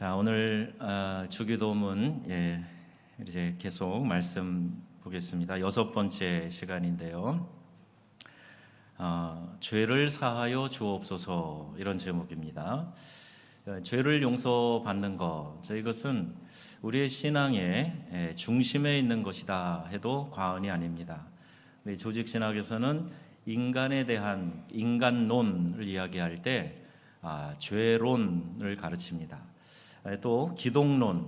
자, 오늘 주기도문 이제 계속 말씀 보겠습니다. 6번째 시간인데요. 죄를 사하여 주옵소서, 이런 제목입니다. 죄를 용서받는 것, 이것은 우리의 신앙의 중심에 있는 것이다 해도 과언이 아닙니다. 우리 조직신학에서는 인간에 대한 인간론을 이야기할 때 죄론을 가르칩니다. 또 기독론,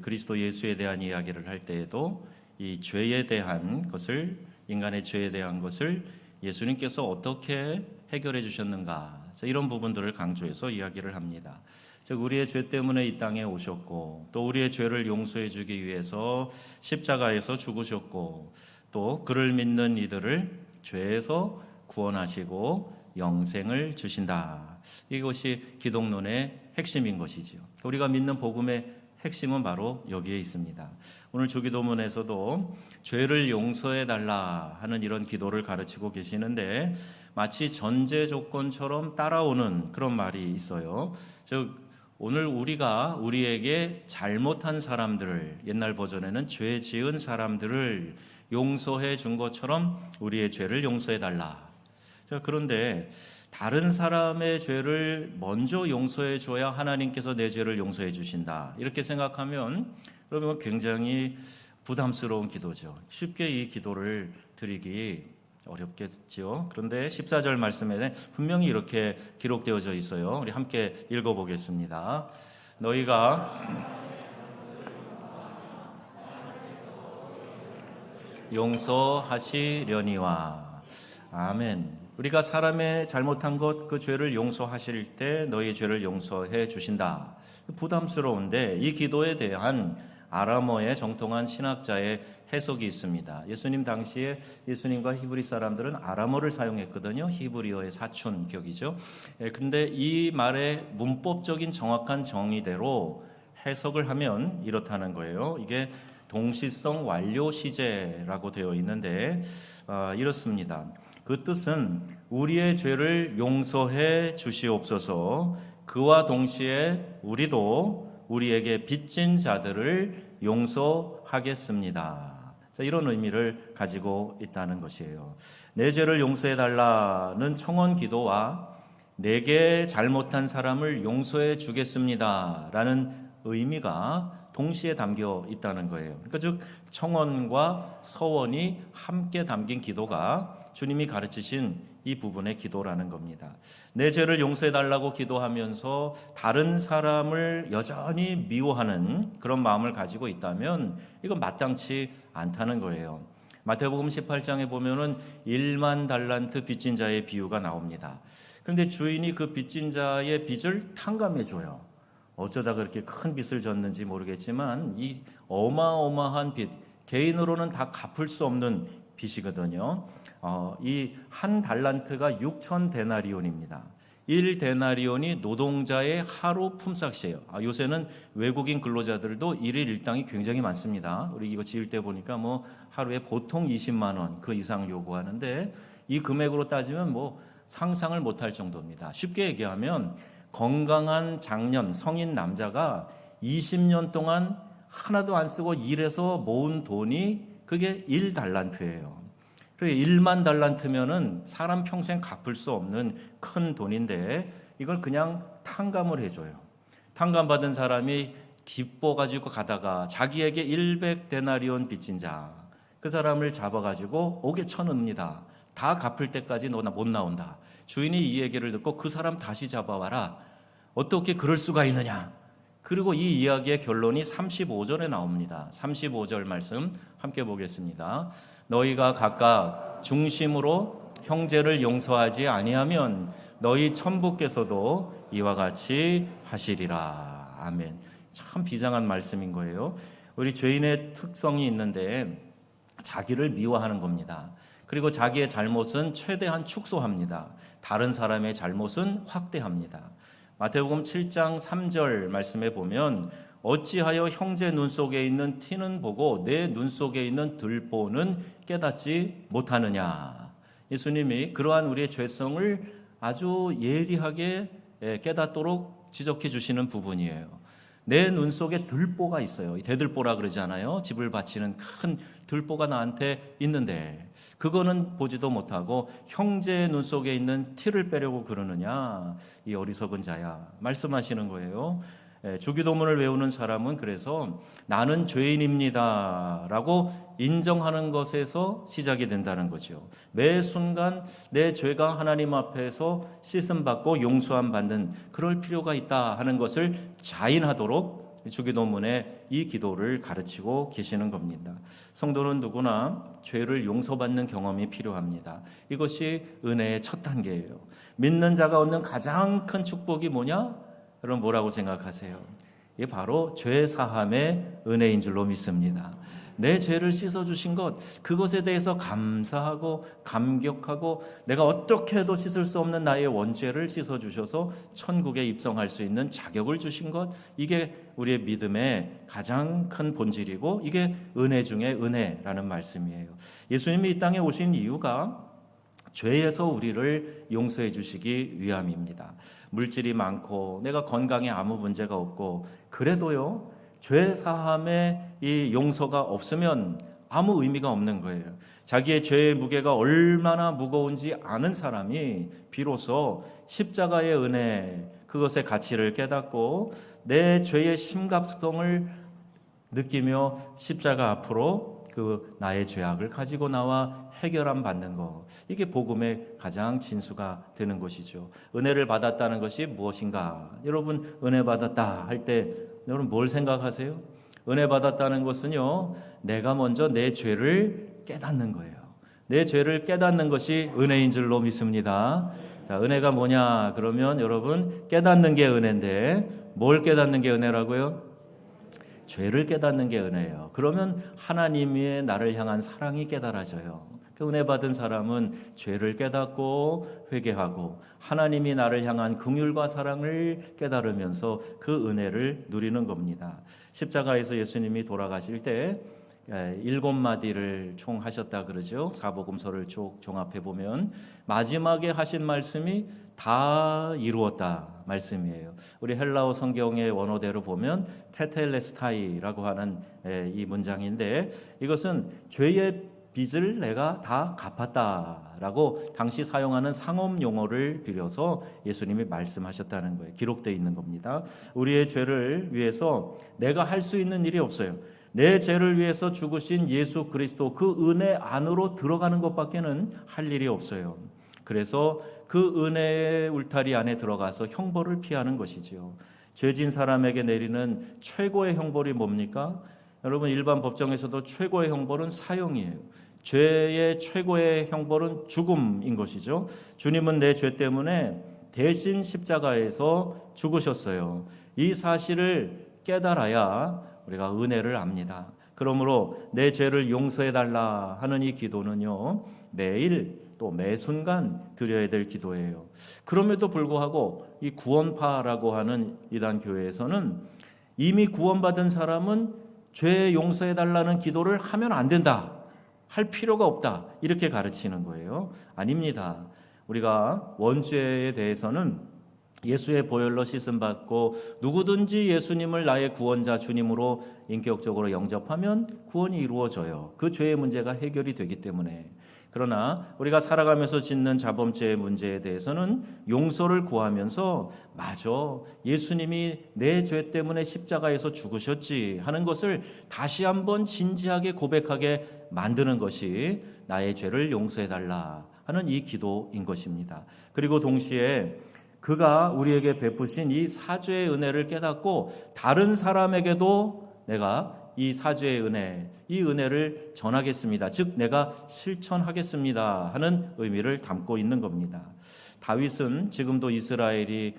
그리스도 예수에 대한 이야기를 할 때에도 이 죄에 대한 것을, 인간의 죄에 대한 것을 예수님께서 어떻게 해결해 주셨는가, 이런 부분들을 강조해서 이야기를 합니다. 즉 우리의 죄 때문에 이 땅에 오셨고, 또 우리의 죄를 용서해 주기 위해서 십자가에서 죽으셨고, 또 그를 믿는 이들을 죄에서 구원하시고 영생을 주신다. 이것이 기독론의 핵심인 것이지요. 우리가 믿는 복음의 핵심은 바로 여기에 있습니다. 오늘 주기도문에서도 죄를 용서해 달라 하는 이런 기도를 가르치고 계시는데, 마치 전제 조건처럼 따라오는 그런 말이 있어요. 즉 오늘 우리가 우리에게 잘못한 사람들을, 옛날 버전에는 죄 지은 사람들을 용서해 준 것처럼 우리의 죄를 용서해 달라. 그런데 다른 사람의 죄를 먼저 용서해 줘야 하나님께서 내 죄를 용서해 주신다, 이렇게 생각하면 그러면 굉장히 부담스러운 기도죠. 쉽게 이 기도를 드리기 어렵겠죠. 그런데 14절 말씀에 분명히 이렇게 기록되어져 있어요. 우리 함께 읽어보겠습니다. 너희가 용서하시려니와. 아멘. 우리가 사람의 잘못한 것, 그 죄를 용서하실 때 너희 죄를 용서해 주신다. 부담스러운데 이 기도에 대한 아람어의 정통한 신학자의 해석이 있습니다. 예수님 당시에 예수님과 히브리 사람들은 아람어를 사용했거든요. 히브리어의 사촌격이죠. 근데 이 말의 문법적인 정확한 정의대로 해석을 하면 이렇다는 거예요. 이게 동시성 완료 시제라고 되어 있는데 이렇습니다. 그 뜻은 우리의 죄를 용서해 주시옵소서, 그와 동시에 우리도 우리에게 빚진 자들을 용서하겠습니다. 이런 의미를 가지고 있다는 것이에요. 내 죄를 용서해 달라는 청원 기도와 내게 잘못한 사람을 용서해 주겠습니다 라는 의미가 동시에 담겨 있다는 거예요. 그러니까 즉 청원과 서원이 함께 담긴 기도가 주님이 가르치신 이 부분의 기도라는 겁니다. 내 죄를 용서해 달라고 기도하면서 다른 사람을 여전히 미워하는 그런 마음을 가지고 있다면 이건 마땅치 않다는 거예요. 마태복음 18장에 보면은 1만 달란트 빚진 자의 비유가 나옵니다. 그런데 주인이 그 빚진 자의 빚을 탕감해 줘요. 어쩌다 그렇게 큰 빚을 졌는지 모르겠지만 이 어마어마한 빚, 개인으로는 다 갚을 수 없는 빚이거든요. 이 한 달란트가 6,000데나리온입니다. 1데나리온이 노동자의 하루 품삯이에요. 요새는 외국인 근로자들도 일일 일당이 굉장히 많습니다. 우리 이거 지을 때 보니까 뭐 하루에 보통 20만 원 그 이상 요구하는데 이 금액으로 따지면 뭐 상상을 못할 정도입니다. 쉽게 얘기하면 건강한 장년 성인 남자가 20년 동안 하나도 안 쓰고 일해서 모은 돈이 그게 1달란트예요. 1만 달란트면은 사람 평생 갚을 수 없는 큰 돈인데 이걸 그냥 탕감을 해줘요. 탕감받은 사람이 기뻐가지고 가다가 자기에게 100데나리온 빚진 자, 그 사람을 잡아가지고 옥에 쳐넣습니다. 다 갚을 때까지 너 못 나온다. 주인이 이 얘기를 듣고 그 사람 다시 잡아와라. 어떻게 그럴 수가 있느냐. 그리고 이 이야기의 결론이 35절에 나옵니다. 35절 말씀 함께 보겠습니다. 너희가 각각 중심으로 형제를 용서하지 아니하면 너희 천부께서도 이와 같이 하시리라. 아멘. 참 비장한 말씀인 거예요. 우리 죄인의 특성이 있는데 자기를 미워하는 겁니다. 그리고 자기의 잘못은 최대한 축소합니다. 다른 사람의 잘못은 확대합니다. 마태복음 7장 3절 말씀에 보면 어찌하여 형제 눈 속에 있는 티는 보고 내 눈 속에 있는 들보는 깨닫지 못하느냐. 예수님이 그러한 우리의 죄성을 아주 예리하게 깨닫도록 지적해 주시는 부분이에요. 내 눈 속에 들보가 있어요. 대들보라 그러잖아요. 집을 바치는 큰 들보가 나한테 있는데 그거는 보지도 못하고 형제의 눈 속에 있는 티를 빼려고 그러느냐, 이 어리석은 자야, 말씀하시는 거예요. 주기도문을 외우는 사람은 그래서 나는 죄인입니다 라고 인정하는 것에서 시작이 된다는 거죠. 매 순간 내 죄가 하나님 앞에서 씻음받고 용서함 받는 그럴 필요가 있다 하는 것을 자인하도록 주기도문에 이 기도를 가르치고 계시는 겁니다. 성도는 누구나 죄를 용서받는 경험이 필요합니다. 이것이 은혜의 첫 단계예요. 믿는 자가 얻는 가장 큰 축복이 뭐냐? 여러분 뭐라고 생각하세요? 이게 바로 죄 사함의 은혜인 줄로 믿습니다. 내 죄를 씻어주신 것, 그것에 대해서 감사하고 감격하고 내가 어떻게 해도 씻을 수 없는 나의 원죄를 씻어주셔서 천국에 입성할 수 있는 자격을 주신 것, 이게 우리의 믿음의 가장 큰 본질이고 이게 은혜 중에 은혜라는 말씀이에요. 예수님이 이 땅에 오신 이유가 죄에서 우리를 용서해 주시기 위함입니다. 물질이 많고 내가 건강에 아무 문제가 없고 그래도요, 죄 사함의 이 용서가 없으면 아무 의미가 없는 거예요. 자기의 죄의 무게가 얼마나 무거운지 아는 사람이 비로소 십자가의 은혜, 그것의 가치를 깨닫고 내 죄의 심각성을 느끼며 십자가 앞으로 그 나의 죄악을 가지고 나와 해결함 받는 것, 이게 복음의 가장 진수가 되는 것이죠. 은혜를 받았다는 것이 무엇인가? 여러분 은혜 받았다 할 때 여러분 뭘 생각하세요? 은혜 받았다는 것은요, 내가 먼저 내 죄를 깨닫는 거예요. 내 죄를 깨닫는 것이 은혜인 줄로 믿습니다. 자, 은혜가 뭐냐 그러면 여러분 깨닫는 게 은혜인데 뭘 깨닫는 게 은혜라고요? 죄를 깨닫는 게 은혜예요. 그러면 하나님의 나를 향한 사랑이 깨달아져요. 은혜 받은 사람은 죄를 깨닫고 회개하고 하나님이 나를 향한 긍휼과 사랑을 깨달으면서 그 은혜를 누리는 겁니다. 십자가에서 예수님이 돌아가실 때 7마디를 총 하셨다 그러죠. 사복음서를 쭉 종합해 보면 마지막에 하신 말씀이 다 이루었다 말씀이에요. 우리 헬라어 성경의 원어대로 보면 테텔레스타이라고 하는 이 문장인데, 이것은 죄의 빚을 내가 다 갚았다라고 당시 사용하는 상업 용어를 빌려서 예수님이 말씀하셨다는 거예요. 기록되어 있는 겁니다. 우리의 죄를 위해서 내가 할 수 있는 일이 없어요. 내 죄를 위해서 죽으신 예수 그리스도 그 은혜 안으로 들어가는 것밖에는 할 일이 없어요. 그래서 그 은혜의 울타리 안에 들어가서 형벌을 피하는 것이지요. 죄진 사람에게 내리는 최고의 형벌이 뭡니까? 여러분 일반 법정에서도 최고의 형벌은 사형이에요. 죄의 최고의 형벌은 죽음인 것이죠. 주님은 내 죄 때문에 대신 십자가에서 죽으셨어요. 이 사실을 깨달아야 우리가 은혜를 압니다. 그러므로 내 죄를 용서해달라 하는 이 기도는요, 매일 또 매 순간 드려야 될 기도예요. 그럼에도 불구하고 이 구원파라고 하는 이단 교회에서는 이미 구원받은 사람은 죄 용서해달라는 기도를 하면 안 된다, 할 필요가 없다, 이렇게 가르치는 거예요. 아닙니다. 우리가 원죄에 대해서는 예수의 보혈로 씻음받고 누구든지 예수님을 나의 구원자 주님으로 인격적으로 영접하면 구원이 이루어져요. 그 죄의 문제가 해결이 되기 때문에. 그러나 우리가 살아가면서 짓는 자범죄의 문제에 대해서는 용서를 구하면서 맞아, 예수님이 내 죄 때문에 십자가에서 죽으셨지 하는 것을 다시 한번 진지하게 고백하게 만드는 것이 나의 죄를 용서해달라 하는 이 기도인 것입니다. 그리고 동시에 그가 우리에게 베푸신 이 사죄의 은혜를 깨닫고 다른 사람에게도 내가 이 사죄의 은혜, 이 은혜를 전하겠습니다. 즉 내가 실천하겠습니다 하는 의미를 담고 있는 겁니다. 다윗은 지금도 이스라엘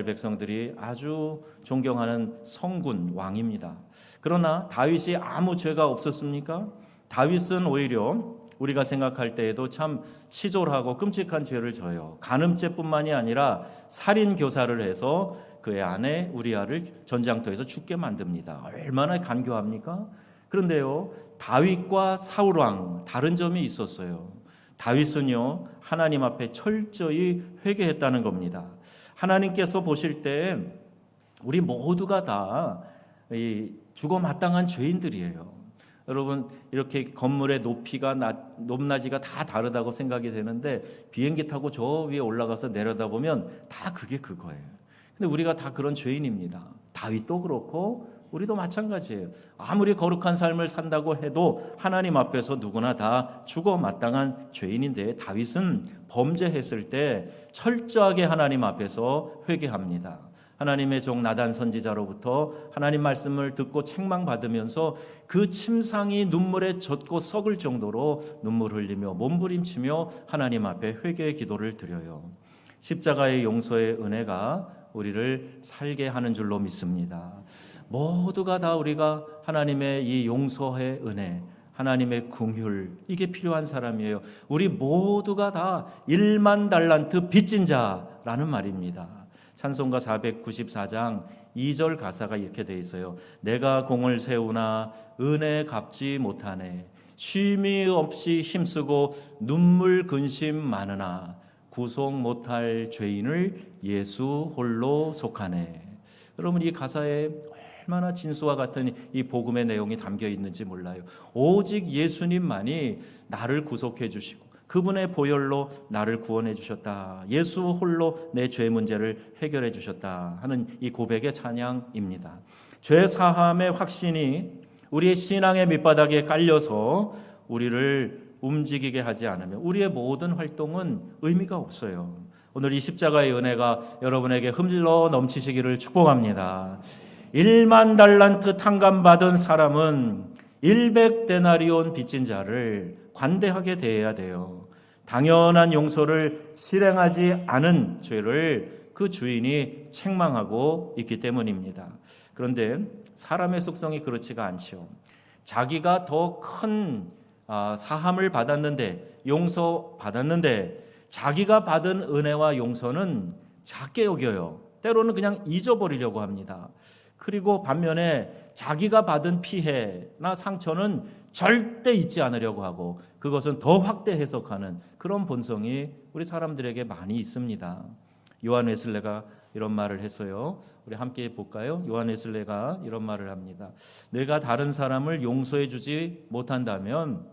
백성들이 아주 존경하는 성군 왕입니다. 그러나 다윗이 아무 죄가 없었습니까? 다윗은 오히려 우리가 생각할 때에도 참 치졸하고 끔찍한 죄를 져요. 간음죄뿐만이 아니라 살인 교사를 해서 그의 아내 우리아를 전장터에서 죽게 만듭니다. 얼마나 간교합니까? 그런데요, 다윗과 사울왕 다른 점이 있었어요. 다윗은요, 하나님 앞에 철저히 회개했다는 겁니다. 하나님께서 보실 때 우리 모두가 다 죽어 마땅한 죄인들이에요. 여러분, 이렇게 건물의 높이가 높낮이가 다 다르다고 생각이 되는데 비행기 타고 저 위에 올라가서 내려다보면 다 그게 그거예요. 근데 우리가 다 그런 죄인입니다. 다윗도 그렇고 우리도 마찬가지예요. 아무리 거룩한 삶을 산다고 해도 하나님 앞에서 누구나 다 죽어 마땅한 죄인인데, 다윗은 범죄했을 때 철저하게 하나님 앞에서 회개합니다. 하나님의 종 나단 선지자로부터 하나님 말씀을 듣고 책망받으면서 그 침상이 눈물에 젖고 썩을 정도로 눈물 흘리며 몸부림치며 하나님 앞에 회개의 기도를 드려요. 십자가의 용서의 은혜가 우리를 살게 하는 줄로 믿습니다. 모두가 다 우리가 하나님의 이 용서의 은혜, 하나님의 긍휼, 이게 필요한 사람이에요. 우리 모두가 다 1만 달란트 빚진 자라는 말입니다. 찬송가 494장 2절 가사가 이렇게 돼 있어요. 내가 공을 세우나 은혜 갚지 못하네. 쉼이 없이 힘쓰고 눈물 근심 많으나 구속 못할 죄인을 예수 홀로 속하네. 여러분, 이 가사에 얼마나 진수와 같은 이 복음의 내용이 담겨 있는지 몰라요. 오직 예수님만이 나를 구속해 주시고 그분의 보혈로 나를 구원해 주셨다. 예수 홀로 내 죄 문제를 해결해 주셨다 하는 이 고백의 찬양입니다. 죄 사함의 확신이 우리의 신앙의 밑바닥에 깔려서 우리를 움직이게 하지 않으면 우리의 모든 활동은 의미가 없어요. 오늘 이 십자가의 은혜가 여러분에게 흘러 넘치시기를 축복합니다. 1만 달란트 탕감받은 사람은 100데나리온 빚진 자를 관대하게 대해야 돼요. 당연한 용서를 실행하지 않은 죄를 그 주인이 책망하고 있기 때문입니다. 그런데 사람의 속성이 그렇지가 않죠. 자기가 더 큰 사함을 받았는데, 용서받았는데 자기가 받은 은혜와 용서는 작게 여겨요. 때로는 그냥 잊어버리려고 합니다. 그리고 반면에 자기가 받은 피해나 상처는 절대 잊지 않으려고 하고 그것은 더 확대 해석하는 그런 본성이 우리 사람들에게 많이 있습니다. 요한 웨슬레가 이런 말을 했어요. 우리 함께 볼까요? 요한 웨슬레가 이런 말을 합니다. 내가 다른 사람을 용서해 주지 못한다면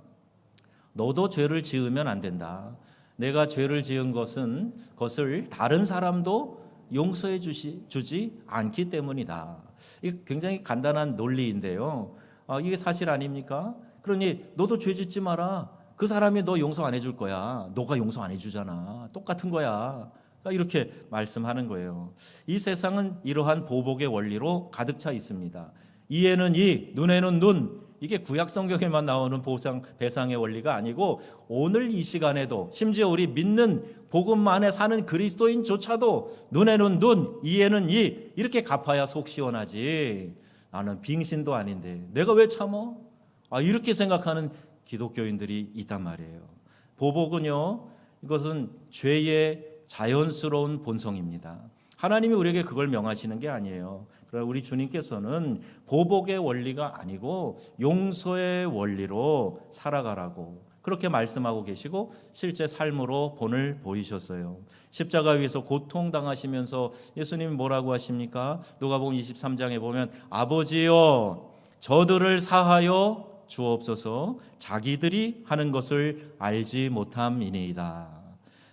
너도 죄를 지으면 안 된다. 내가 죄를 지은 것을 다른 사람도 용서해 주지 않기 때문이다. 이게 굉장히 간단한 논리인데요. 이게 사실 아닙니까? 그러니 너도 죄 짓지 마라. 그 사람이 너 용서 안 해줄 거야. 너가 용서 안 해주잖아. 똑같은 거야. 이렇게 말씀하는 거예요. 이 세상은 이러한 보복의 원리로 가득 차 있습니다. 이에는 이, 눈에는 눈. 이게 구약 성경에만 나오는 배상의 원리가 아니고 오늘 이 시간에도 심지어 우리 믿는 복음 안에 사는 그리스도인조차도 눈에는 눈, 이에는 이 이렇게 갚아야 속 시원하지. 나는 빙신도 아닌데 내가 왜 참어? 이렇게 생각하는 기독교인들이 있단 말이에요. 보복은요, 이것은 죄의 자연스러운 본성입니다. 하나님이 우리에게 그걸 명하시는 게 아니에요. 그러나 우리 주님께서는 보복의 원리가 아니고 용서의 원리로 살아가라고 그렇게 말씀하고 계시고 실제 삶으로 본을 보이셨어요. 십자가 위에서 고통당하시면서 예수님이 뭐라고 하십니까? 누가복음 23장에 보면 아버지여 저들을 사하여 주옵소서 자기들이 하는 것을 알지 못함이니이다.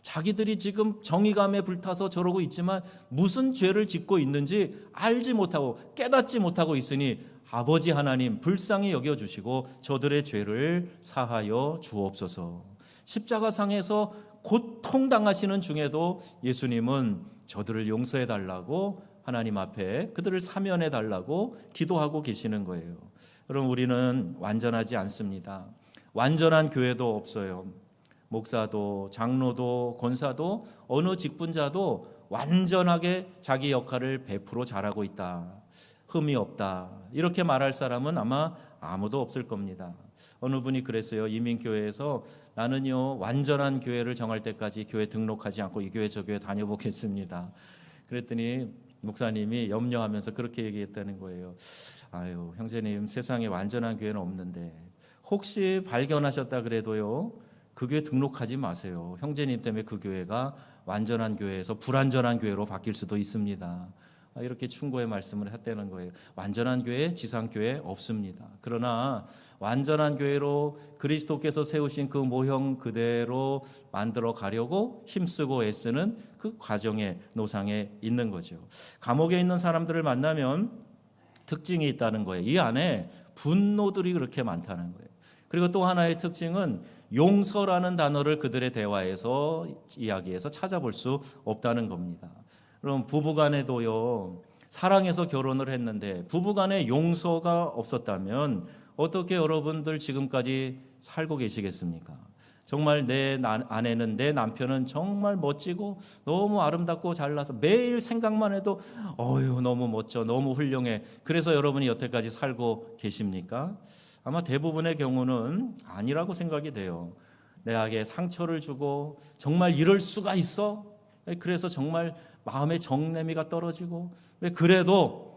자기들이 지금 정의감에 불타서 저러고 있지만 무슨 죄를 짓고 있는지 알지 못하고 깨닫지 못하고 있으니 아버지 하나님 불쌍히 여겨주시고 저들의 죄를 사하여 주옵소서. 십자가상에서 고통당하시는 중에도 예수님은 저들을 용서해달라고 하나님 앞에 그들을 사면해달라고 기도하고 계시는 거예요. 여러분, 우리는 완전하지 않습니다. 완전한 교회도 없어요. 목사도 장로도 권사도 어느 직분자도 완전하게 자기 역할을 100% 잘하고 있다, 흠이 없다, 이렇게 말할 사람은 아마 아무도 없을 겁니다. 어느 분이 그랬어요. 이민교회에서 나는요 완전한 교회를 정할 때까지 교회 등록하지 않고 이 교회 저 교회 다녀보겠습니다. 그랬더니 목사님이 염려하면서 그렇게 얘기했다는 거예요. 아유 형제님, 세상에 완전한 교회는 없는데 혹시 발견하셨다 그래도요 그 교회 등록하지 마세요. 형제님 때문에 그 교회가 완전한 교회에서 불완전한 교회로 바뀔 수도 있습니다. 이렇게 충고의 말씀을 했다는 거예요. 완전한 교회, 지상교회 없습니다. 그러나 완전한 교회로 그리스도께서 세우신 그 모형 그대로 만들어 가려고 힘쓰고 애쓰는 그 과정의 노상에 있는 거죠. 감옥에 있는 사람들을 만나면 특징이 있다는 거예요. 이 안에 분노들이 그렇게 많다는 거예요. 그리고 또 하나의 특징은 용서라는 단어를 그들의 대화에서 이야기해서 찾아볼 수 없다는 겁니다. 그럼 부부간에도요, 사랑해서 결혼을 했는데 부부간에 용서가 없었다면 어떻게 여러분들 지금까지 살고 계시겠습니까? 정말 내 아내는, 내 남편은 정말 멋지고 너무 아름답고 잘나서 매일 생각만 해도 어휴 너무 멋져, 너무 훌륭해. 그래서 여러분이 여태까지 살고 계십니까? 아마 대부분의 경우는 아니라고 생각이 돼요. 내게 상처를 주고 정말 이럴 수가 있어? 그래서 정말 마음의 정내미가 떨어지고 왜 그래도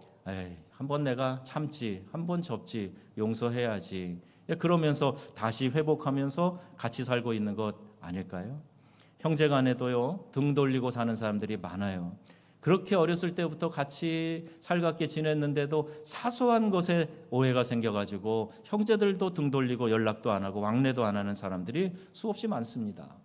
한번 내가 참지, 한번 접지, 용서해야지. 그러면서 다시 회복하면서 같이 살고 있는 것 아닐까요? 형제간에도요, 등 돌리고 사는 사람들이 많아요. 그렇게 어렸을 때부터 같이 살갑게 지냈는데도 사소한 것에 오해가 생겨가지고 형제들도 등 돌리고 연락도 안 하고 왕래도 안 하는 사람들이 수없이 많습니다.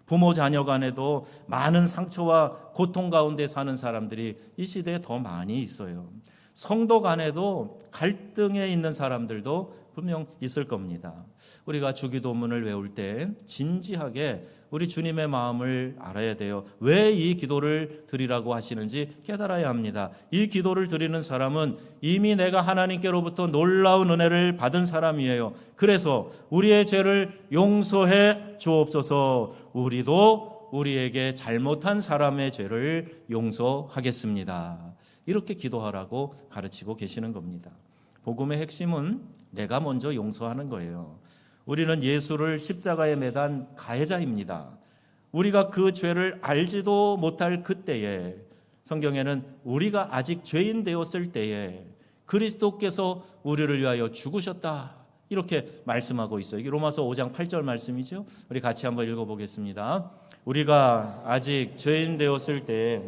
부모 자녀 간에도 많은 상처와 고통 가운데 사는 사람들이 이 시대에 더 많이 있어요. 성도 간에도 갈등에 있는 사람들도 분명 있을 겁니다. 우리가 주기도문을 외울 때 진지하게 우리 주님의 마음을 알아야 돼요. 왜 이 기도를 드리라고 하시는지 깨달아야 합니다. 이 기도를 드리는 사람은 이미 내가 하나님께로부터 놀라운 은혜를 받은 사람이에요. 그래서 우리의 죄를 용서해 주옵소서. 우리도 우리에게 잘못한 사람의 죄를 용서하겠습니다. 이렇게 기도하라고 가르치고 계시는 겁니다. 복음의 핵심은 내가 먼저 용서하는 거예요. 우리는 예수를 십자가에 매단 가해자입니다. 우리가 그 죄를 알지도 못할 그때에, 성경에는 우리가 아직 죄인 되었을 때에 그리스도께서 우리를 위하여 죽으셨다, 이렇게 말씀하고 있어요. 이게 로마서 5장 8절 말씀이죠. 우리 같이 한번 읽어보겠습니다. 우리가 아직 죄인 되었을 때에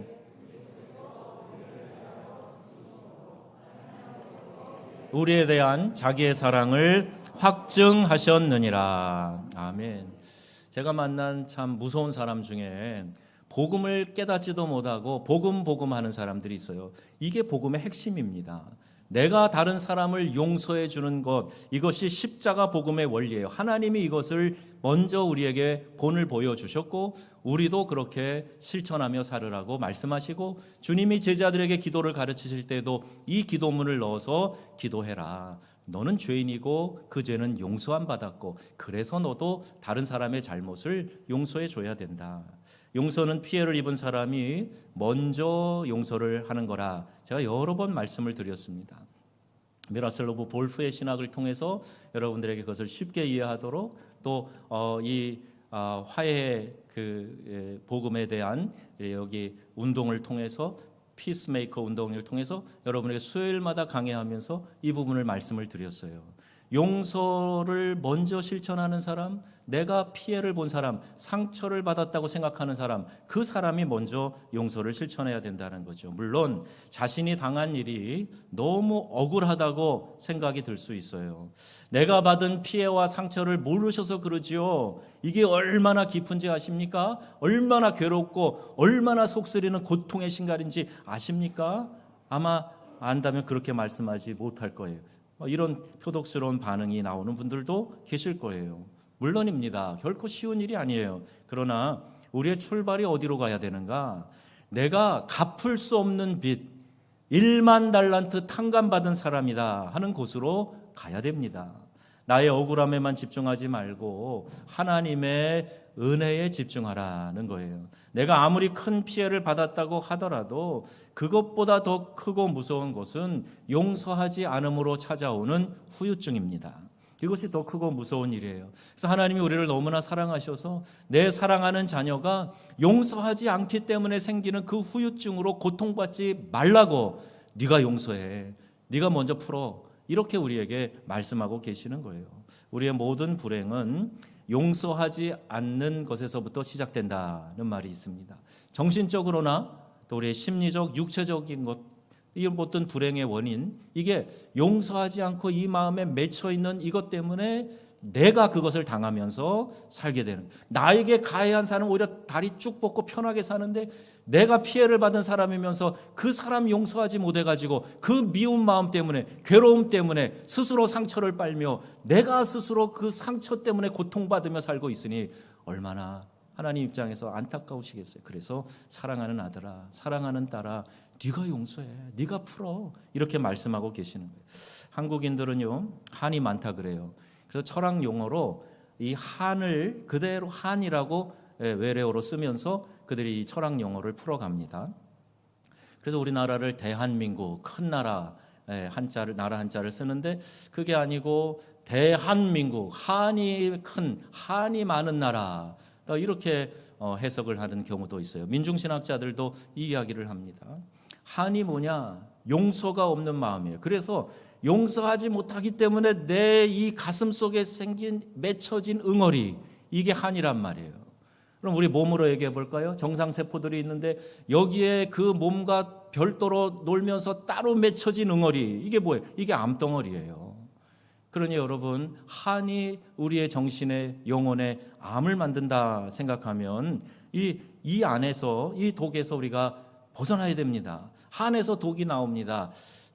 우리에 대한 자기의 사랑을 확증하셨느니라. 아멘. 제가 만난 참 무서운 사람 중에 복음을 깨닫지도 못하고 복음 하는 사람들이 있어요. 이게 복음의 핵심입니다. 내가 다른 사람을 용서해 주는 것, 이것이 십자가 복음의 원리예요. 하나님이 이것을 먼저 우리에게 본을 보여주셨고 우리도 그렇게 실천하며 살으라고 말씀하시고, 주님이 제자들에게 기도를 가르치실 때도 이 기도문을 넣어서 기도해라. 너는 죄인이고 그 죄는 용서함 받았고 그래서 너도 다른 사람의 잘못을 용서해 줘야 된다. 용서는 피해를 입은 사람이 먼저 용서를 하는 거라 제가 여러 번 말씀을 드렸습니다. 미라슬로브 볼프의 신학을 통해서 여러분들에게 그것을 쉽게 이해하도록 또 이 화해 그 복음에 대한 여기 운동을 통해서, 피스메이커 운동을 통해서 여러분에게 수요일마다 강해하면서 이 부분을 말씀을 드렸어요. 용서를 먼저 실천하는 사람, 내가 피해를 본 사람, 상처를 받았다고 생각하는 사람, 그 사람이 먼저 용서를 실천해야 된다는 거죠. 물론 자신이 당한 일이 너무 억울하다고 생각이 들 수 있어요. 내가 받은 피해와 상처를 모르셔서 그러지요. 이게 얼마나 깊은지 아십니까? 얼마나 괴롭고 얼마나 속쓰리는 고통의 신갈인지 아십니까? 아마 안다면 그렇게 말씀하지 못할 거예요. 이런 표독스러운 반응이 나오는 분들도 계실 거예요. 물론입니다. 결코 쉬운 일이 아니에요. 그러나 우리의 출발이 어디로 가야 되는가? 내가 갚을 수 없는 빚, 1만 달란트 탕감받은 사람이다 하는 곳으로 가야 됩니다. 나의 억울함에만 집중하지 말고 하나님의 은혜에 집중하라는 거예요. 내가 아무리 큰 피해를 받았다고 하더라도 그것보다 더 크고 무서운 것은 용서하지 않음으로 찾아오는 후유증입니다. 이것이 더 크고 무서운 일이에요. 그래서 하나님이 우리를 너무나 사랑하셔서 내 사랑하는 자녀가 용서하지 않기 때문에 생기는 그 후유증으로 고통받지 말라고, 네가 용서해, 네가 먼저 풀어, 이렇게 우리에게 말씀하고 계시는 거예요. 우리의 모든 불행은 용서하지 않는 것에서부터 시작된다는 말이 있습니다. 정신적으로나 또 우리의 심리적, 육체적인 것, 이 어떤 불행의 원인, 이게 용서하지 않고 이 마음에 맺혀 있는 이것 때문에 내가 그것을 당하면서 살게 되는, 나에게 가해한 사람은 오히려 다리 쭉 뻗고 편하게 사는데 내가 피해를 받은 사람이면서 그 사람 용서하지 못해가지고 그 미운 마음 때문에, 괴로움 때문에 스스로 상처를 빨며 내가 스스로 그 상처 때문에 고통받으며 살고 있으니 얼마나 하나님 입장에서 안타까우시겠어요. 그래서 사랑하는 아들아, 사랑하는 딸아, 네가 용서해, 네가 풀어, 이렇게 말씀하고 계시는 거예요. 한국인들은요, 한이 많다 그래요. 그래서 철학 용어로 이 한을 그대로 한이라고 외래어로 쓰면서 그들이 이 철학 용어를 풀어갑니다. 그래서 우리나라를 대한민국, 큰 나라, 한자를, 나라 한자를 쓰는데 그게 아니고 대한민국, 한이 큰, 한이 많은 나라, 이렇게 해석을 하는 경우도 있어요. 민중신학자들도 이 이야기를 합니다. 한이 뭐냐? 용서가 없는 마음이에요. 그래서 용서하지 못하기 때문에 내 이 가슴 속에 생긴 맺혀진 응어리, 이게 한이란 말이에요. 그럼 우리 몸으로 얘기해 볼까요? 정상세포들이 있는데 여기에 그 몸과 별도로 놀면서 따로 맺혀진 응어리, 이게 뭐예요? 이게 암덩어리예요. 그러니 여러분, 한이 우리의 정신에, 영혼에 암을 만든다 생각하면 이 안에서, 이 독에서 우리가 벗어나야 됩니다. 한에서 독이 나옵니다.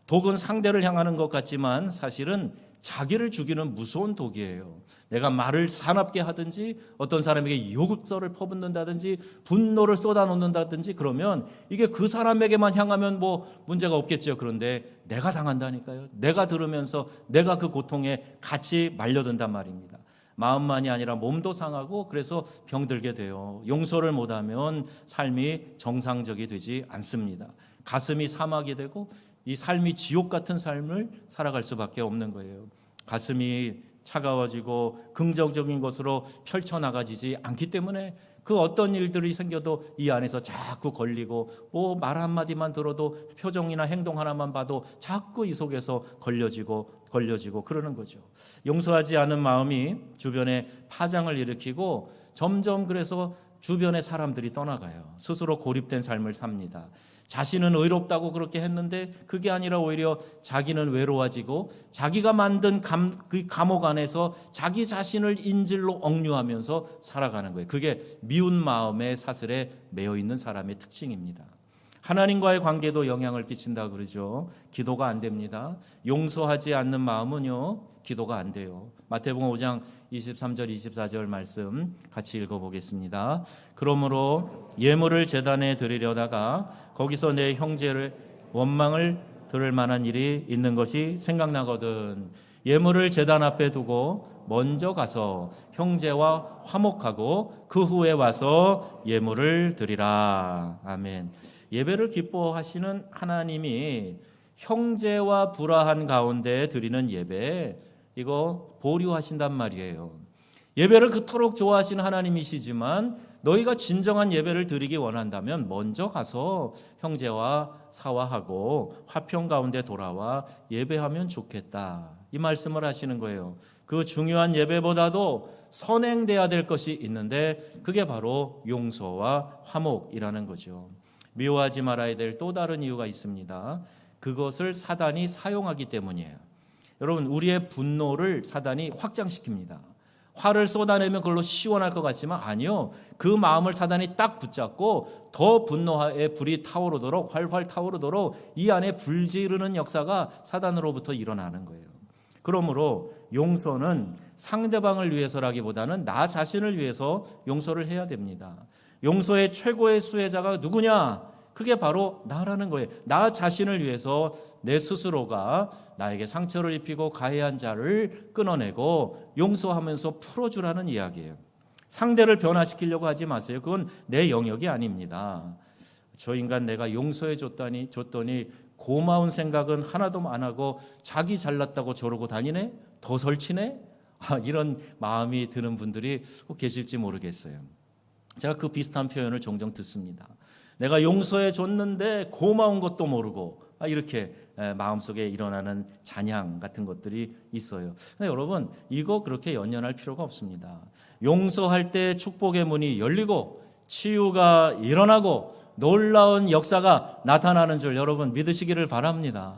독은 상대를 향하는 것 같지만 사실은 자기를 죽이는 무서운 독이에요. 내가 말을 사납게 하든지 어떤 사람에게 욕설을 퍼붓는다든지 분노를 쏟아놓는다든지 그러면 이게 그 사람에게만 향하면 뭐 문제가 없겠죠. 그런데 내가 당한다니까요. 내가 들으면서 내가 그 고통에 같이 말려든단 말입니다. 마음만이 아니라 몸도 상하고 그래서 병들게 돼요. 용서를 못하면 삶이 정상적이 되지 않습니다. 가슴이 사막이 되고 이 삶이 지옥 같은 삶을 살아갈 수밖에 없는 거예요. 가슴이 차가워지고 긍정적인 것으로 펼쳐나가지지 않기 때문에 그 어떤 일들이 생겨도 이 안에서 자꾸 걸리고 뭐 말 한마디만 들어도 표정이나 행동 하나만 봐도 자꾸 이 속에서 걸려지고 그러는 거죠. 용서하지 않은 마음이 주변에 파장을 일으키고 점점 그래서 주변의 사람들이 떠나가요. 스스로 고립된 삶을 삽니다. 자신은 의롭다고 그렇게 했는데 그게 아니라 오히려 자기는 외로워지고 자기가 만든 그 감옥 안에서 자기 자신을 인질로 억류하면서 살아가는 거예요. 그게 미운 마음의 사슬에 매여 있는 사람의 특징입니다. 하나님과의 관계도 영향을 끼친다 그러죠. 기도가 안 됩니다. 용서하지 않는 마음은요, 기도가 안 돼요. 마태복음 5장 23절 24절 말씀 같이 읽어보겠습니다. 그러므로 예물을 제단에 드리려다가 거기서 내 형제를 원망을 들을 만한 일이 있는 것이 생각나거든. 예물을 제단 앞에 두고 먼저 가서 형제와 화목하고 그 후에 와서 예물을 드리라. 아멘. 예배를 기뻐하시는 하나님이 형제와 불화한 가운데 드리는 예배, 이거 보류하신단 말이에요. 예배를 그토록 좋아하시는 하나님이시지만 너희가 진정한 예배를 드리기 원한다면 먼저 가서 형제와 사화하고 화평 가운데 돌아와 예배하면 좋겠다, 이 말씀을 하시는 거예요. 그 중요한 예배보다도 선행돼야 될 것이 있는데 그게 바로 용서와 화목이라는 거죠. 미워하지 말아야 될 또 다른 이유가 있습니다. 그것을 사단이 사용하기 때문이에요. 여러분, 우리의 분노를 사단이 확장시킵니다. 화를 쏟아내면 그걸로 시원할 것 같지만 아니요. 그 마음을 사단이 딱 붙잡고 더 분노의 불이 타오르도록, 활활 타오르도록 이 안에 불지르는 역사가 사단으로부터 일어나는 거예요. 그러므로 용서는 상대방을 위해서라기보다는 나 자신을 위해서 용서를 해야 됩니다. 용서의 최고의 수혜자가 누구냐? 그게 바로 나라는 거예요. 나 자신을 위해서 내 스스로가 나에게 상처를 입히고 가해한 자를 끊어내고 용서하면서 풀어주라는 이야기예요. 상대를 변화시키려고 하지 마세요. 그건 내 영역이 아닙니다. 저 인간 내가 용서해 줬더니 고마운 생각은 하나도 안 하고 자기 잘났다고 저러고 다니네? 더 설치네? 이런 마음이 드는 분들이 계실지 모르겠어요. 제가 그 비슷한 표현을 종종 듣습니다. 내가 용서해 줬는데 고마운 것도 모르고, 이렇게 마음속에 일어나는 잔향 같은 것들이 있어요. 근데 여러분, 이거 그렇게 연연할 필요가 없습니다. 용서할 때 축복의 문이 열리고 치유가 일어나고 놀라운 역사가 나타나는 줄 여러분 믿으시기를 바랍니다.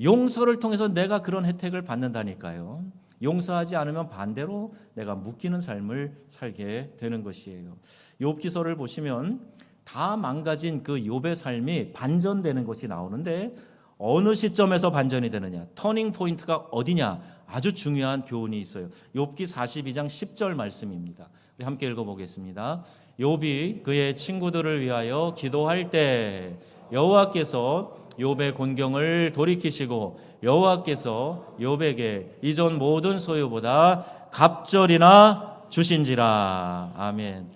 용서를 통해서 내가 그런 혜택을 받는다니까요. 용서하지 않으면 반대로 내가 묶이는 삶을 살게 되는 것이에요. 욥기서를 보시면 다 망가진 그 욥의 삶이 반전되는 것이 나오는데 어느 시점에서 반전이 되느냐, 터닝 포인트가 어디냐, 아주 중요한 교훈이 있어요. 욥기 42장 10절 말씀입니다. 우리 함께 읽어보겠습니다. 욥이 그의 친구들을 위하여 기도할 때 여호와께서 욥의 곤경을 돌이키시고 여호와께서 욥에게 이전 모든 소유보다 갑절이나 주신지라. 아멘.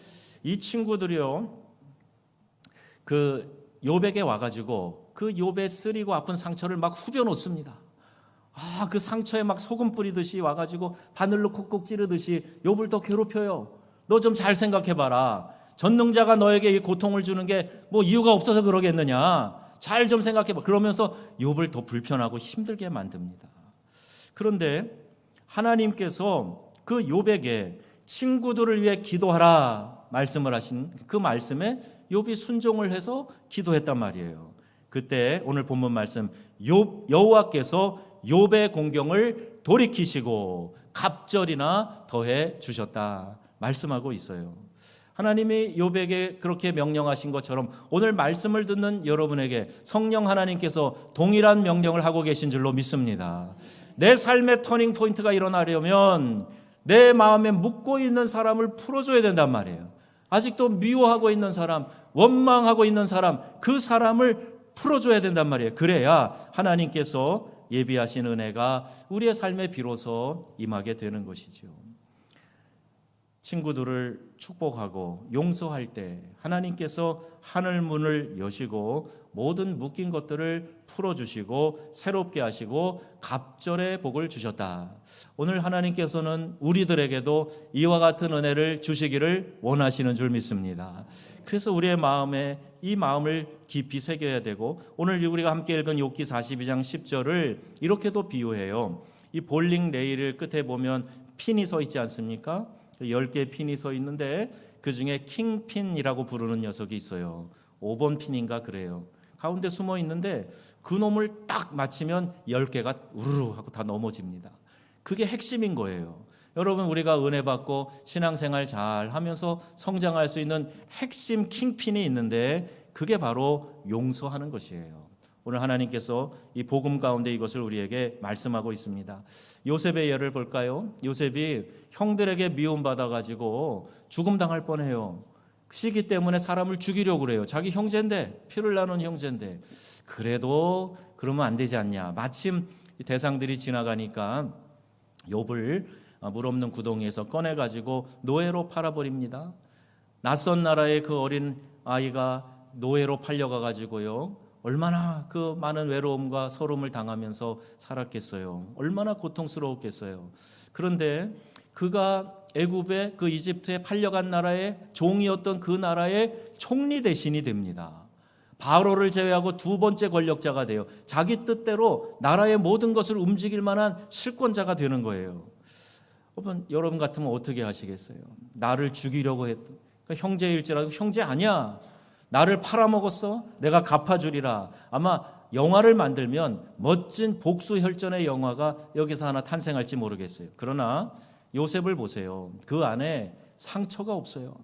이 친구들이요, 그 욥에게 와가지고 그 욥의 쓰리고 아픈 상처를 막 후벼 놓습니다. 그 상처에 막 소금 뿌리듯이 와가지고 바늘로 쿡쿡 찌르듯이 욥을 더 괴롭혀요. 너 좀 잘 생각해봐라. 전능자가 너에게 이 고통을 주는 게 뭐 이유가 없어서 그러겠느냐. 잘 좀 생각해봐. 그러면서 욥을 더 불편하고 힘들게 만듭니다. 그런데 하나님께서 그 욥에게 친구들을 위해 기도하라 말씀을 하신 그 말씀에 욥이 순종을 해서 기도했단 말이에요. 그때 오늘 본문 말씀 여호와께서 욥의 공경을 돌이키시고 갑절이나 더해 주셨다 말씀하고 있어요. 하나님이 욥에게 그렇게 명령하신 것처럼 오늘 말씀을 듣는 여러분에게 성령 하나님께서 동일한 명령을 하고 계신 줄로 믿습니다. 내 삶의 터닝 포인트가 일어나려면 내 마음에 묻고 있는 사람을 풀어줘야 된단 말이에요. 아직도 미워하고 있는 사람, 원망하고 있는 사람, 그 사람을 풀어줘야 된단 말이에요. 그래야 하나님께서 예비하신 은혜가 우리의 삶에 비로소 임하게 되는 것이죠. 친구들을 축복하고 용서할 때 하나님께서 하늘 문을 여시고 모든 묶인 것들을 풀어주시고 새롭게 하시고 갑절의 복을 주셨다. 오늘 하나님께서는 우리들에게도 이와 같은 은혜를 주시기를 원하시는 줄 믿습니다. 그래서 우리의 마음에 이 마음을 깊이 새겨야 되고 오늘 우리가 함께 읽은 욥기 42장 10절을 이렇게도 비유해요. 이 볼링 레일 끝에 보면 핀이 서 있지 않습니까? 10개의 핀이 서 있는데 그중에 킹핀이라고 부르는 녀석이 있어요. 5번 핀인가 그래요. 가운데 숨어 있는데 그 놈을 딱 맞히면 10개가 우르르 하고 다 넘어집니다. 그게 핵심인 거예요. 여러분 우리가 은혜 받고 신앙생활 잘 하면서 성장할 수 있는 핵심 킹핀이 있는데 그게 바로 용서하는 것이에요. 오늘 하나님께서 이 복음 가운데 이것을 우리에게 말씀하고 있습니다. 요셉의 예를 볼까요? 요셉이 형들에게 미움받아가지고 죽음당할 뻔해요. 시기 때문에 사람을 죽이려고 그래요. 자기 형제인데, 피를 나눈 형제인데. 그래도 그러면 안 되지 않냐. 마침 대상들이 지나가니까 욥을 물 없는 구덩이에서 꺼내가지고 노예로 팔아버립니다. 낯선 나라의 그 어린 아이가 노예로 팔려가가지고요. 얼마나 그 많은 외로움과 서름을 당하면서 살았겠어요. 얼마나 고통스러웠겠어요. 그런데 그가 애굽의 그 이집트에 팔려간 나라의 종이었던 그 나라의 총리 대신이 됩니다. 바로를 제외하고 두 번째 권력자가 돼요. 자기 뜻대로 나라의 모든 것을 움직일 만한 실권자가 되는 거예요. 여러분 같으면 어떻게 하시겠어요? 나를 죽이려고 했던 그러니까 형제일지라도 형제 아니야. 나를 팔아먹었어? 내가 갚아주리라. 아마 영화를 만들면 멋진 복수혈전의 영화가 여기서 하나 탄생할지 모르겠어요. 그러나 요셉을 보세요. 그 안에 상처가 없어요.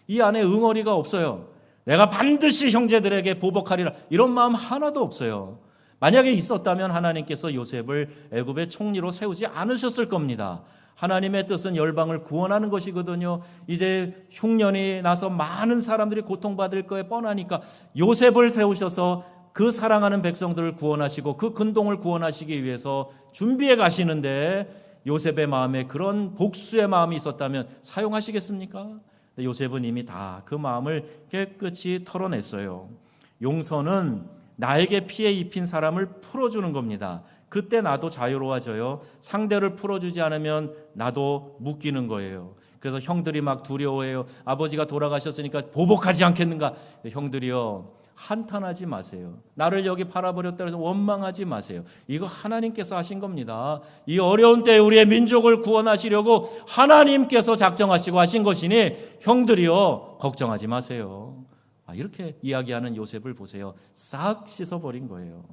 이 안에 응어리가 없어요. 내가 반드시 형제들에게 보복하리라. 이런 마음 하나도 없어요. 만약에 있었다면 하나님께서 요셉을 애굽의 총리로 세우지 않으셨을 겁니다. 하나님의 뜻은 열방을 구원하는 것이거든요. 이제 흉년이 나서 많은 사람들이 고통받을 거에 뻔하니까 요셉을 세우셔서 그 사랑하는 백성들을 구원하시고 그 근동을 구원하시기 위해서 준비해 가시는데 요셉의 마음에 그런 복수의 마음이 있었다면 사용하시겠습니까? 요셉은 이미 다 그 마음을 깨끗이 털어냈어요. 용서는 나에게 피해 입힌 사람을 풀어주는 겁니다. 그때 나도 자유로워져요. 상대를 풀어주지 않으면 나도 묶이는 거예요. 그래서 형들이 막 두려워해요. 아버지가 돌아가셨으니까 보복하지 않겠는가. 형들이요, 한탄하지 마세요. 나를 여기 팔아버렸다 해서 원망하지 마세요. 이거 하나님께서 하신 겁니다. 이 어려운 때에 우리의 민족을 구원하시려고 하나님께서 작정하시고 하신 것이니 형들이여 걱정하지 마세요. 이렇게 이야기하는 요셉을 보세요. 싹 씻어버린 거예요.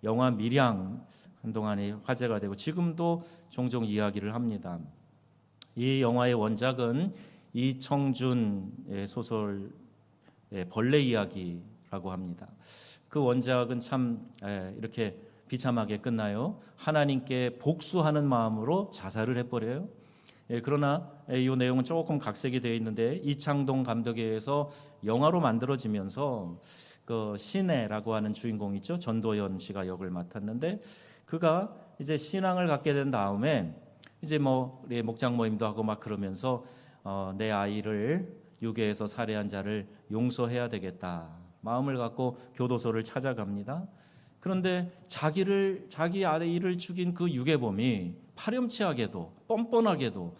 영화 밀양 한동안에 화제가 되고 지금도 종종 이야기를 합니다. 이 영화의 원작은 이청준의 소설 벌레 이야기라고 합니다. 그 원작은 참 이렇게 비참하게 끝나요. 하나님께 복수하는 마음으로 자살을 해버려요. 그러나 이 내용은 조금 각색이 되어 있는데 이창동 감독에 의해서 영화로 만들어지면서 그 신혜라고 하는 주인공 있죠. 전도연 씨가 역을 맡았는데 그가 이제 신앙을 갖게 된 다음에 이제 우리 목장 모임도 하고 막 그러면서 내 아이를 유괴해서 살해한 자를 용서해야 되겠다 마음을 갖고 교도소를 찾아갑니다. 그런데 자기 아이를 죽인 그 유괴범이 파렴치하게도 뻔뻔하게도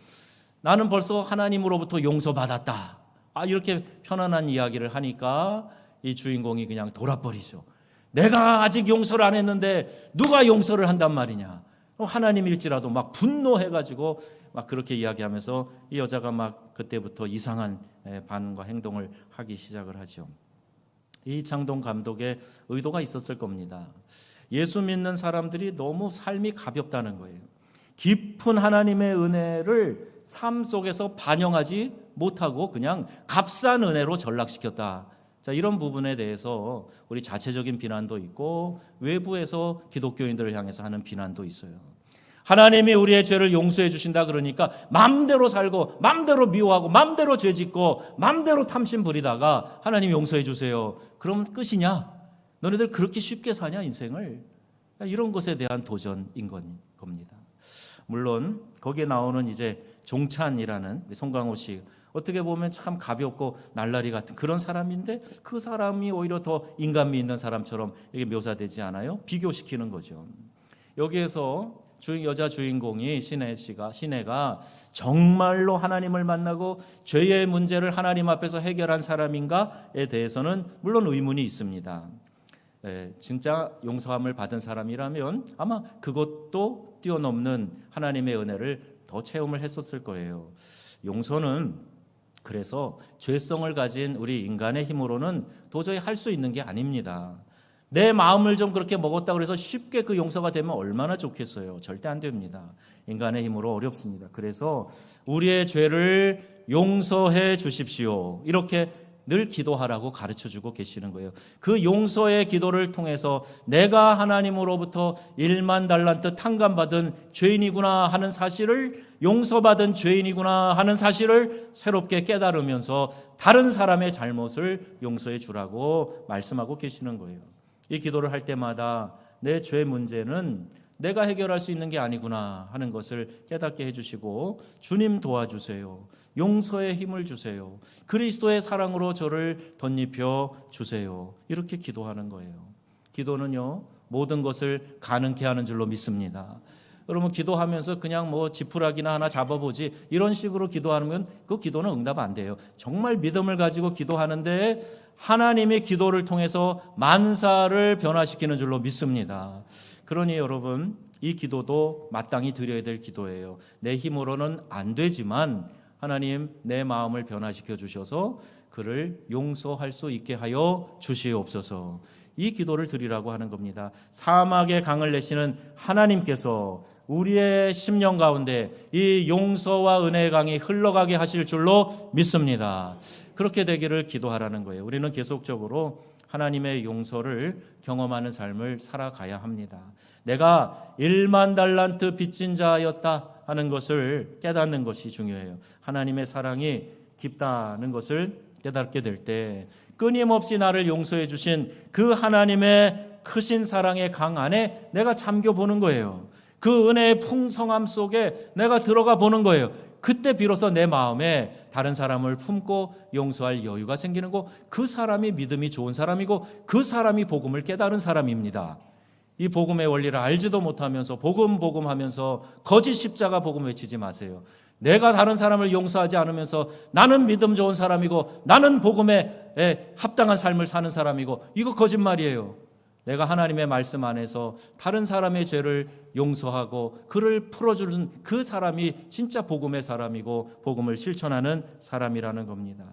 나는 벌써 하나님으로부터 용서받았다 이렇게 편안한 이야기를 하니까 이 주인공이 그냥 돌아버리죠. 내가 아직 용서를 안 했는데 누가 용서를 한단 말이냐. 하나님일지라도 막 분노해가지고 막 그렇게 이야기하면서 이 여자가 막 그때부터 이상한 반응과 행동을 하기 시작을 하죠. 이창동 감독의 의도가 있었을 겁니다. 예수 믿는 사람들이 너무 삶이 가볍다는 거예요. 깊은 하나님의 은혜를 삶 속에서 반영하지 못하고 그냥 값싼 은혜로 전락시켰다. 이런 부분에 대해서 우리 자체적인 비난도 있고 외부에서 기독교인들을 향해서 하는 비난도 있어요. 하나님이 우리의 죄를 용서해 주신다 그러니까 마음대로 살고 마음대로 미워하고 마음대로 죄짓고 마음대로 탐심 부리다가 하나님 용서해 주세요. 그럼 끝이냐? 너네들 그렇게 쉽게 사냐 인생을? 이런 것에 대한 도전인 겁니다. 물론 거기에 나오는 이제 종찬이라는 송강호 씨 어떻게 보면 참 가볍고 날라리 같은 그런 사람인데 그 사람이 오히려 더 인간미 있는 사람처럼 이게 묘사되지 않아요? 비교시키는 거죠. 여기에서 여자 주인공이 신혜가 정말로 하나님을 만나고 죄의 문제를 하나님 앞에서 해결한 사람인가에 대해서는 물론 의문이 있습니다. 진짜 용서함을 받은 사람이라면 아마 그것도 뛰어넘는 하나님의 은혜를 더 체험을 했었을 거예요. 용서는 그래서 죄성을 가진 우리 인간의 힘으로는 도저히 할 수 있는 게 아닙니다. 내 마음을 좀 그렇게 먹었다고 해서 쉽게 그 용서가 되면 얼마나 좋겠어요. 절대 안 됩니다. 인간의 힘으로 어렵습니다. 그래서 우리의 죄를 용서해 주십시오. 이렇게 늘 기도하라고 가르쳐주고 계시는 거예요. 그 용서의 기도를 통해서 내가 하나님으로부터 1만 달란트 탕감받은 죄인이구나 하는 사실을 용서받은 죄인이구나 하는 사실을 새롭게 깨달으면서 다른 사람의 잘못을 용서해 주라고 말씀하고 계시는 거예요. 이 기도를 할 때마다 내 죄 문제는 내가 해결할 수 있는 게 아니구나 하는 것을 깨닫게 해주시고 주님 도와주세요. 용서의 힘을 주세요. 그리스도의 사랑으로 저를 덧입혀 주세요. 이렇게 기도하는 거예요. 기도는요 모든 것을 가능케 하는 줄로 믿습니다. 여러분 기도하면서 그냥 지푸라기나 하나 잡아보지 이런 식으로 기도하면 그 기도는 응답 안 돼요. 정말 믿음을 가지고 기도하는데 하나님의 기도를 통해서 만사를 변화시키는 줄로 믿습니다. 그러니 여러분 이 기도도 마땅히 드려야 될 기도예요. 내 힘으로는 안 되지만 하나님 내 마음을 변화시켜 주셔서 그를 용서할 수 있게 하여 주시옵소서. 이 기도를 드리라고 하는 겁니다. 사막의 강을 내시는 하나님께서 우리의 심령 가운데 이 용서와 은혜의 강이 흘러가게 하실 줄로 믿습니다. 그렇게 되기를 기도하라는 거예요. 우리는 계속적으로 하나님의 용서를 경험하는 삶을 살아가야 합니다. 내가 1만 달란트 빚진 자였다 하는 것을 깨닫는 것이 중요해요. 하나님의 사랑이 깊다는 것을 깨닫게 될 때 끊임없이 나를 용서해 주신 그 하나님의 크신 사랑의 강 안에 내가 잠겨 보는 거예요. 그 은혜의 풍성함 속에 내가 들어가 보는 거예요. 그때 비로소 내 마음에 다른 사람을 품고 용서할 여유가 생기는 거, 그 사람이 믿음이 좋은 사람이고 그 사람이 복음을 깨달은 사람입니다. 이 복음의 원리를 알지도 못하면서 복음 하면서 거짓 십자가 복음 외치지 마세요. 내가 다른 사람을 용서하지 않으면서 나는 믿음 좋은 사람이고 나는 복음에 합당한 삶을 사는 사람이고, 이거 거짓말이에요. 내가 하나님의 말씀 안에서 다른 사람의 죄를 용서하고 그를 풀어주는 그 사람이 진짜 복음의 사람이고 복음을 실천하는 사람이라는 겁니다.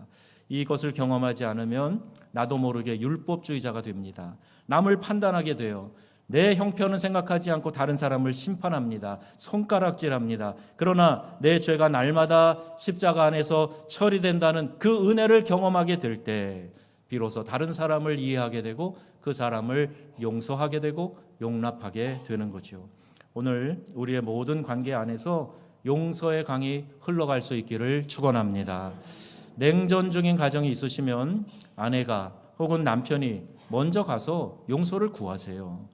이것을 경험하지 않으면 나도 모르게 율법주의자가 됩니다. 남을 판단하게 돼요. 내 형편은 생각하지 않고 다른 사람을 심판합니다. 손가락질합니다. 그러나 내 죄가 날마다 십자가 안에서 처리된다는 그 은혜를 경험하게 될 때 비로소 다른 사람을 이해하게 되고 그 사람을 용서하게 되고 용납하게 되는 거죠. 오늘 우리의 모든 관계 안에서 용서의 강이 흘러갈 수 있기를 축원합니다. 냉전 중인 가정이 있으시면 아내가 혹은 남편이 먼저 가서 용서를 구하세요.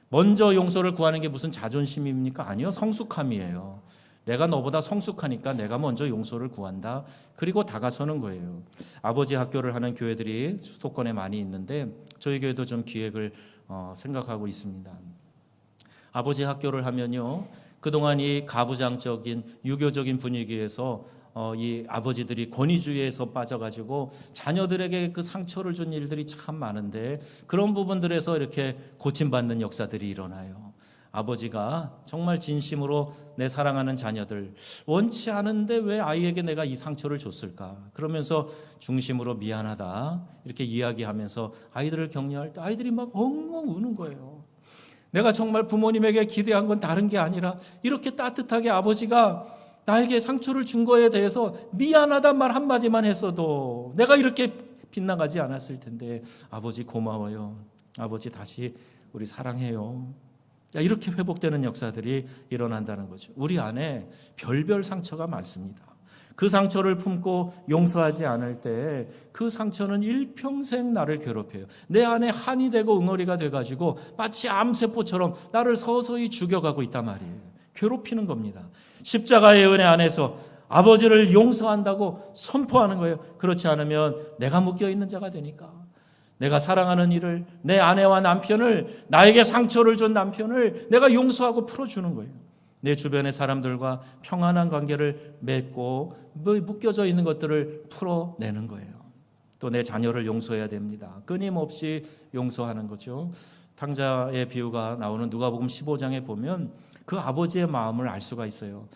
먼저 용서를 구하는 게 무슨 자존심입니까? 아니요, 성숙함이에요. 내가 너보다 성숙하니까 내가 먼저 용서를 구한다. 그리고 다가서는 거예요. 아버지 학교를 하는 교회들이 수도권에 많이 있는데 저희 교회도 좀 기획을 생각하고 있습니다. 아버지 학교를 하면요, 그동안 이 가부장적인 유교적인 분위기에서 이 아버지들이 권위주의에서 빠져가지고 자녀들에게 그 상처를 준 일들이 참 많은데 그런 부분들에서 이렇게 고침받는 역사들이 일어나요. 아버지가 정말 진심으로 내 사랑하는 자녀들, 원치 않은데 왜 아이에게 내가 이 상처를 줬을까? 그러면서 중심으로 미안하다 이렇게 이야기하면서 아이들을 격려할 때 아이들이 막 엉엉 우는 거예요. 내가 정말 부모님에게 기대한 건 다른 게 아니라 이렇게 따뜻하게 아버지가 나에게 상처를 준 거에 대해서 미안하단 말 한마디만 했어도 내가 이렇게 빗나가지 않았을 텐데 아버지 고마워요. 아버지 다시 우리 사랑해요. 이렇게 회복되는 역사들이 일어난다는 거죠. 우리 안에 별별 상처가 많습니다. 그 상처를 품고 용서하지 않을 때 그 상처는 일평생 나를 괴롭혀요. 내 안에 한이 되고 응어리가 돼가지고 마치 암세포처럼 나를 서서히 죽여가고 있단 말이에요. 괴롭히는 겁니다. 십자가의 은혜 안에서 아버지를 용서한다고 선포하는 거예요. 그렇지 않으면 내가 묶여있는 자가 되니까. 내가 사랑하는 이를, 내 아내와 남편을, 나에게 상처를 준 남편을 내가 용서하고 풀어주는 거예요. 내 주변의 사람들과 평안한 관계를 맺고 묶여져 있는 것들을 풀어내는 거예요. 또 내 자녀를 용서해야 됩니다. 끊임없이 용서하는 거죠. 탕자의 비유가 나오는 누가복음 15장에 보면 그 아버지의 마음을 알 수가 있어요.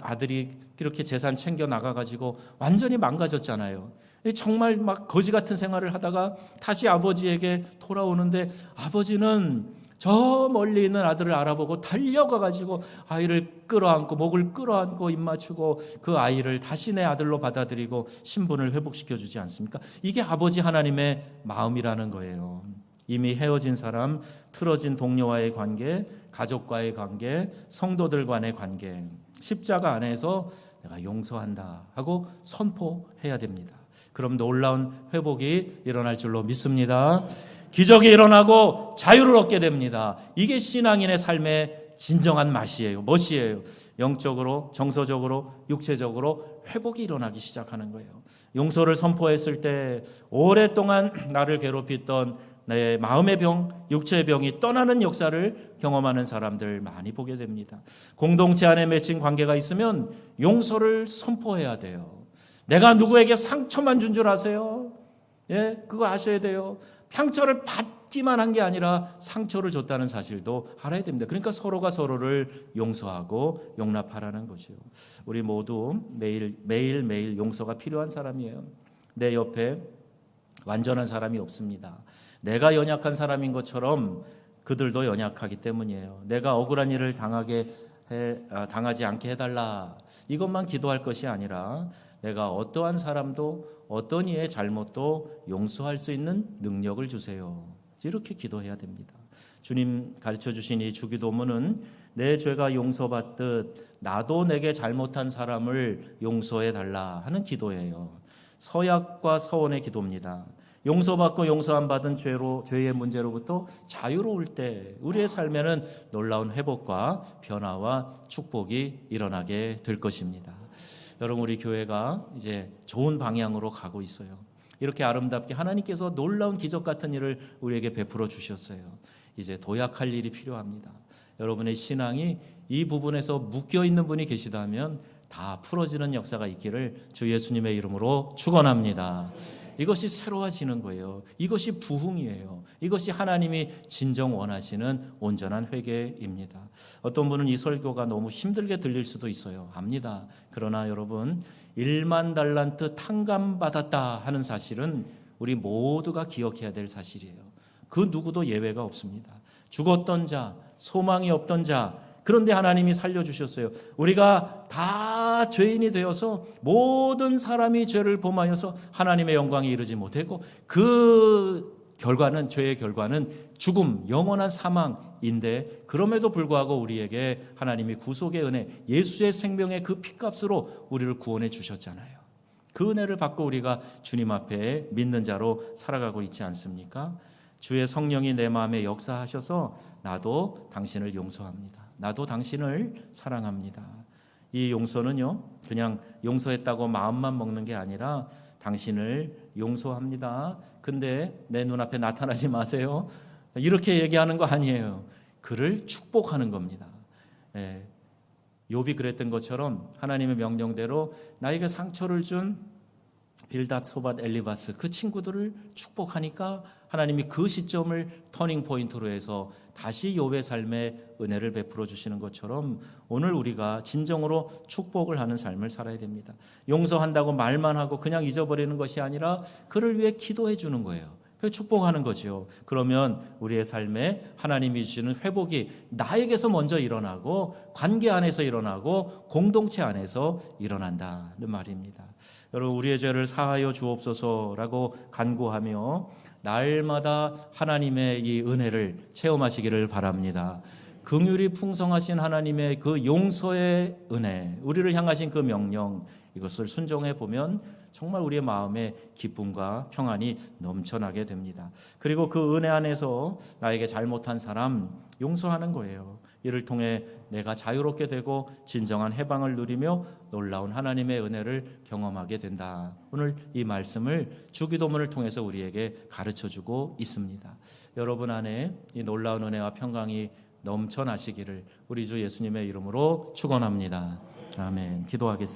아들이 이렇게 재산 챙겨 나가가지고 완전히 망가졌잖아요. 정말 막 거지 같은 생활을 하다가 다시 아버지에게 돌아오는데 아버지는 저 멀리 있는 아들을 알아보고 달려가가지고 아이를 끌어안고 목을 끌어안고 입 맞추고 그 아이를 다시 내 아들로 받아들이고 신분을 회복시켜주지 않습니까? 이게 아버지 하나님의 마음이라는 거예요. 이미 헤어진 사람, 틀어진 동료와의 관계, 가족과의 관계, 성도들 간의 관계, 십자가 안에서 내가 용서한다 하고 선포해야 됩니다. 그럼 놀라운 회복이 일어날 줄로 믿습니다. 기적이 일어나고 자유를 얻게 됩니다. 이게 신앙인의 삶의 진정한 맛이에요. 멋이에요. 영적으로, 정서적으로, 육체적으로 회복이 일어나기 시작하는 거예요. 용서를 선포했을 때 오랫동안 나를 괴롭혔던 내 마음의 병, 육체의 병이 떠나는 역사를 경험하는 사람들 많이 보게 됩니다. 공동체 안에 맺힌 관계가 있으면 용서를 선포해야 돼요. 내가 누구에게 상처만 준 줄 아세요? 예, 그거 아셔야 돼요. 상처를 받기만 한 게 아니라 상처를 줬다는 사실도 알아야 됩니다. 그러니까 서로가 서로를 용서하고 용납하라는 거죠. 우리 모두 매일 용서가 필요한 사람이에요. 내 옆에 완전한 사람이 없습니다. 내가 연약한 사람인 것처럼 그들도 연약하기 때문이에요. 내가 억울한 일을 당하지 않게 해달라. 이것만 기도할 것이 아니라 내가 어떠한 사람도 어떤 이의 잘못도 용서할 수 있는 능력을 주세요. 이렇게 기도해야 됩니다. 주님 가르쳐 주신 이 주기도문은 내 죄가 용서받듯 나도 내게 잘못한 사람을 용서해 달라 하는 기도예요. 서약과 서원의 기도입니다. 용서받고 용서 안 받은 죄의 문제로부터 자유로울 때 우리의 삶에는 놀라운 회복과 변화와 축복이 일어나게 될 것입니다. 여러분, 우리 교회가 이제 좋은 방향으로 가고 있어요. 이렇게 아름답게 하나님께서 놀라운 기적 같은 일을 우리에게 베풀어 주셨어요. 이제 도약할 일이 필요합니다. 여러분의 신앙이 이 부분에서 묶여 있는 분이 계시다면 다 풀어지는 역사가 있기를 주 예수님의 이름으로 축원합니다. 이것이 새로워지는 거예요. 이것이 부흥이에요. 이것이 하나님이 진정 원하시는 온전한 회개입니다. 어떤 분은 이 설교가 너무 힘들게 들릴 수도 있어요. 압니다. 그러나 여러분 1만 달란트 탕감받았다 하는 사실은 우리 모두가 기억해야 될 사실이에요. 그 누구도 예외가 없습니다. 죽었던 자, 소망이 없던 자, 그런데 하나님이 살려주셨어요. 우리가 다 죄인이 되어서 모든 사람이 죄를 범하여서 하나님의 영광에 이르지 못했고 그 결과는, 죄의 결과는 죽음, 영원한 사망인데 그럼에도 불구하고 우리에게 하나님이 구속의 은혜, 예수의 생명의 그 피값으로 우리를 구원해 주셨잖아요. 그 은혜를 받고 우리가 주님 앞에 믿는 자로 살아가고 있지 않습니까? 주의 성령이 내 마음에 역사하셔서 나도 당신을 용서합니다. 나도 당신을 사랑합니다. 이 용서는요, 그냥 용서했다고 마음만 먹는 게 아니라 당신을 용서합니다. 근데 내 눈앞에 나타나지 마세요. 이렇게 얘기하는 거 아니에요. 그를 축복하는 겁니다. 예, 욥이 그랬던 것처럼 하나님의 명령대로 나에게 상처를 준 빌닷, 소밧, 엘리바스 그 친구들을 축복하니까 하나님이 그 시점을 터닝 포인트로 해서 다시 욥의 삶에 은혜를 베풀어 주시는 것처럼 오늘 우리가 진정으로 축복을 하는 삶을 살아야 됩니다. 용서한다고 말만 하고 그냥 잊어버리는 것이 아니라 그를 위해 기도해 주는 거예요. 축복하는 거죠. 그러면 우리의 삶에 하나님이 주시는 회복이 나에게서 먼저 일어나고 관계 안에서 일어나고 공동체 안에서 일어난다는 말입니다. 여러분, 우리의 죄를 사하여 주옵소서라고 간구하며 날마다 하나님의 이 은혜를 체험하시기를 바랍니다. 긍휼이 풍성하신 하나님의 그 용서의 은혜, 우리를 향하신 그 명령, 이것을 순종해 보면 정말 우리의 마음에 기쁨과 평안이 넘쳐나게 됩니다. 그리고 그 은혜 안에서 나에게 잘못한 사람 용서하는 거예요. 이를 통해 내가 자유롭게 되고 진정한 해방을 누리며 놀라운 하나님의 은혜를 경험하게 된다. 오늘 이 말씀을 주기도문을 통해서 우리에게 가르쳐주고 있습니다. 여러분 안에 이 놀라운 은혜와 평강이 넘쳐나시기를 우리 주 예수님의 이름으로 축원합니다. 아멘. 기도하겠습니다.